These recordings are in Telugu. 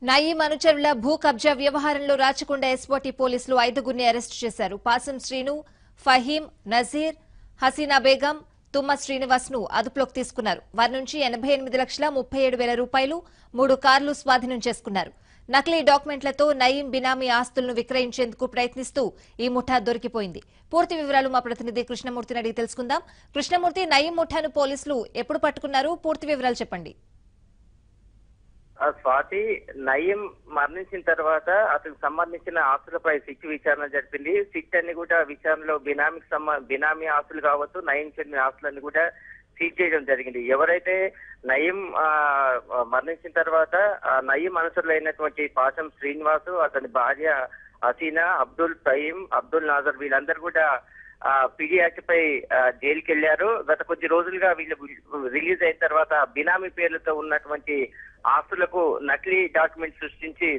నయీం అనుచరుల భూ కబ్జా వ్యవహారంలో రాచకొండ ఎస్ఓటీ పోలీసులు 5గురిని అరెస్టు చేశారు. పాసం శ్రీను, ఫహీం, నజీర్, హసీనా బేగం, తుమ్మ శ్రీనివాస్ ను అదుపులోకి తీసుకున్నారు. వారి నుంచి 88,37,000 రూపాయలు, 3 కార్లు స్వాధీనం చేసుకున్నారు. నకిలీ డాక్యుమెంట్లతో నయీం బినామీ ఆస్తులను విక్రయించేందుకు ప్రయత్నిస్తూ ఈ ముఠా దొరికిపోయింది. పూర్తి వివరాలు మా ప్రతినిధి కృష్ణమూర్తిని అడిగి తెలుసుకుందాం. కృష్ణమూర్తి, నయీం ముఠాను పోలీసులు ఎప్పుడు పట్టుకున్నారు? పూర్తి వివరాలు చెప్పండి. స్వాతి, నయీం మరణించిన తర్వాత అతనికి సంబంధించిన ఆస్తులపై సిట్ విచారణ జరిపింది. సిట్ అన్ని కూడా విచారణలో బినామీ ఆస్తులు కావచ్చు, నయీం చెందిన ఆస్తులన్నీ కూడా సీజ్ చేయడం జరిగింది. ఎవరైతే నయీం మరణించిన తర్వాత నయీం అనుసరులైనటువంటి పాసం శ్రీనివాసు, అతని భార్య హసీనా, అబ్దుల్ ఫహీం, అబ్దుల్ నాజర్ వీళ్ళందరూ కూడా పిడి యాక్ట్ పై జైలుకి వెళ్లారు. గత కొద్ది రోజులుగా వీళ్ళు రిలీజ్ అయిన తర్వాత బినామీ పేర్లతో ఉన్నటువంటి ఆస్తులకు నకిలీ డాక్యుమెంట్ సృష్టించి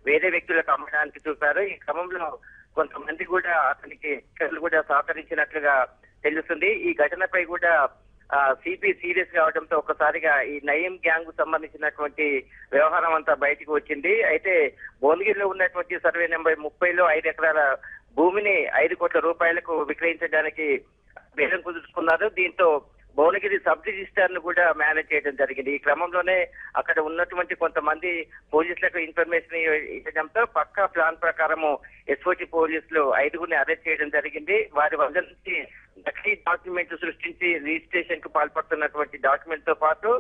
వేరే వ్యక్తులకు అమ్మడానికి చూపారు. ఈ క్రమంలో కొంతమంది కూడా అతనికి కూడా సహకరించినట్లుగా తెలుస్తుంది. ఈ ఘటనపై కూడా సిపి సీరియస్ కావడంతో ఒక్కసారిగా ఈ నయీం గ్యాంగ్ కు సంబంధించినటువంటి వ్యవహారం అంతా బయటకు వచ్చింది. అయితే భువనగిరిలో ఉన్నటువంటి సర్వే నెంబర్ 30లో 5 ఎకరాల భూమిని 5 కోట్ల రూపాయలకు విక్రయించడానికి బేరం కుదుర్చుకున్నారు. దీంతో భువనగిరి సబ్ రిజిస్టర్ ను కూడా మేనేజ్ చేయడం జరిగింది. ఈ క్రమంలోనే అక్కడ ఉన్నటువంటి కొంతమంది పోలీసులకు ఇన్ఫర్మేషన్ ఇవ్వడంతో పక్కా ప్లాన్ ప్రకారము ఎస్ఓటి పోలీసులు 5గురిని అరెస్ట్ చేయడం జరిగింది. వారి వద్ద నుంచి నకిలీ డాక్యుమెంట్ సృష్టించి రిజిస్ట్రేషన్ కు పాల్పడుతున్నటువంటి డాక్యుమెంట్ తో పాటు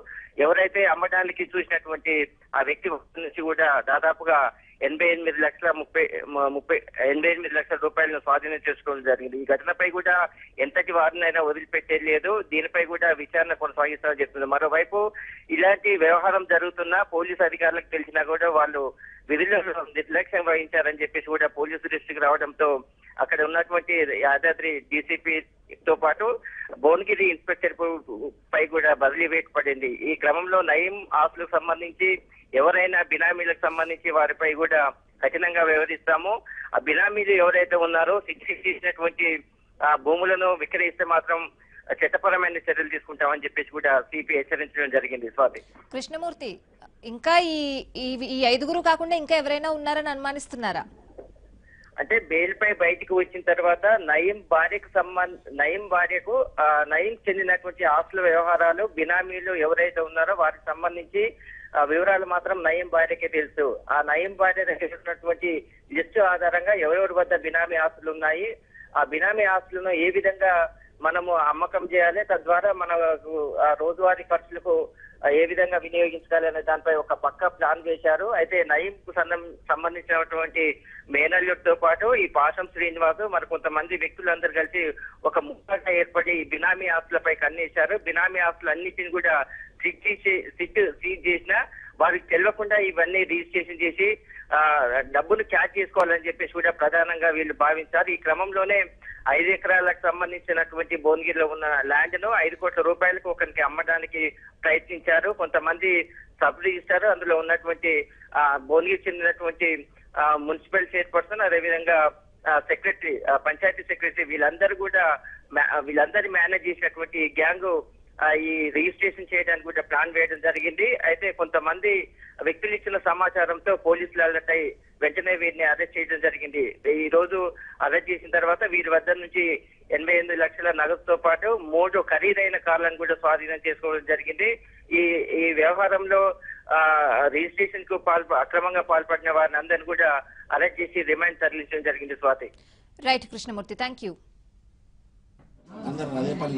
ఎవరైతే అమ్మడానికి చూసినటువంటి ఆ వ్యక్తి నుంచి కూడా దాదాపుగా 88,30,38,00,000 రూపాయలను స్వాధీనం చేసుకోవడం జరిగింది. ఈ ఘటనపై కూడా ఎంతటి వారినైనా వదిలిపెట్టేది లేదు. దీనిపై కూడా విచారణ కొనసాగిస్తామని చెప్తుంది. మరోవైపు ఇలాంటి వ్యవహారం జరుగుతున్నా పోలీసు అధికారులకు తెలిసినా కూడా వాళ్ళు విధుల్లో నిర్లక్ష్యం వహించారని చెప్పేసి కూడా పోలీసు దృష్టికి రావడంతో అక్కడ ఉన్నటువంటి యాదాద్రి డీసీపీతో పాటు భువనగిరి ఇన్స్పెక్టర్ పై కూడా బదిలీ వేటు పడింది. ఈ క్రమంలో నయీం ఆస్తులకు సంబంధించి ఎవరైనా బినామీలకు సంబంధించి వారిపై కూడా కఠినంగా వ్యవహరిస్తాము. ఆ బినామీలు ఎవరైతే ఉన్నారో చేసినటువంటి భూములను విక్రయిస్తే మాత్రం చట్టపరమైన చర్యలు తీసుకుంటామని చెప్పేసి కూడా సిపి హెచ్చరించడం జరిగింది. స్వాతి, కృష్ణమూర్తి, ఇంకా ఈ 5గురు కాకుండా ఇంకా ఎవరైనా ఉన్నారని అనుమానిస్తున్నారా? అంటే బెయిల్ పై బయటకు వచ్చిన తర్వాత నయీం చెందినటువంటి ఆస్తుల వ్యవహారాలు బినామీలు ఎవరైతే ఉన్నారో వారికి సంబంధించి వివరాలు మాత్రం నయీం భార్యకే తెలుసు. ఆ నయీం భార్య దగ్గర ఉన్నటువంటి లిస్టు ఆధారంగా ఎవరెవరి వద్ద బినామీ ఆస్తులు ఉన్నాయి, ఆ బినామీ ఆస్తులను ఏ విధంగా మనము అమ్మకం చేయాలి, తద్వారా మన రోజువారీ ఖర్చులకు ఏ విధంగా వినియోగించాలి అనే దానిపై ఒక పక్కా ప్లాన్ వేశారు. అయితే నయీం కు సంబంధించినటువంటి మేనల్లుడితో పాటు ఈ పాసం శ్రీనివాసు మరి కొంతమంది వ్యక్తులందరూ కలిసి ఒక ముక్కగా ఏర్పడి బినామీ ఆస్తులపై కన్నేశారు. బినామీ ఆస్తులు అన్నిటిని కూడా సీజ్ చేసిన వారికి తెలియకుండా ఇవన్నీ రిజిస్ట్రేషన్ చేసి డబ్బును క్యాచ్ చేసుకోవాలని చెప్పేసి కూడా ప్రధానంగా వీళ్ళు భావించారు. ఈ క్రమంలోనే 5 ఎకరాలకు సంబంధించినటువంటి భువనగిరిలో ఉన్న ల్యాండ్ ను 5 కోట్ల రూపాయలకు ఒకరికి అమ్మడానికి ప్రయత్నించారు. కొంతమంది సబ్ రిజిస్టర్, అందులో ఉన్నటువంటి భువనగిరి చెందినటువంటి మున్సిపల్ చైర్పర్సన్, అదేవిధంగా సెక్రటరీ, పంచాయతీ సెక్రటరీ వీళ్ళందరి మేనేజ్ చేసినటువంటి గ్యాంగ్ ఈ రిజిస్ట్రేషన్ చేయడానికి కూడా ప్లాన్ వేయడం జరిగింది. అయితే కొంతమంది వ్యక్తులు ఇచ్చిన సమాచారంతో పోలీసులు అలర్ట్ అయి వెంటనే వీరిని అరెస్ట్ చేయడం జరిగింది. ఈ రోజు అరెస్ట్ చేసిన తర్వాత వీరి వద్ద నుంచి 88 లక్షల నగదుతో పాటు 3 ఖరీదైన కార్లను కూడా స్వాధీనం చేసుకోవడం జరిగింది. ఈ వ్యవహారంలో రిజిస్ట్రేషన్ కు అక్రమంగా పాల్పడిన వారిని అందరినీ కూడా అరెస్ట్ చేసి రిమాండ్ తరలించడం జరిగింది. Swathi, right Krishnamurthy, thank you. అందరూ అదే పని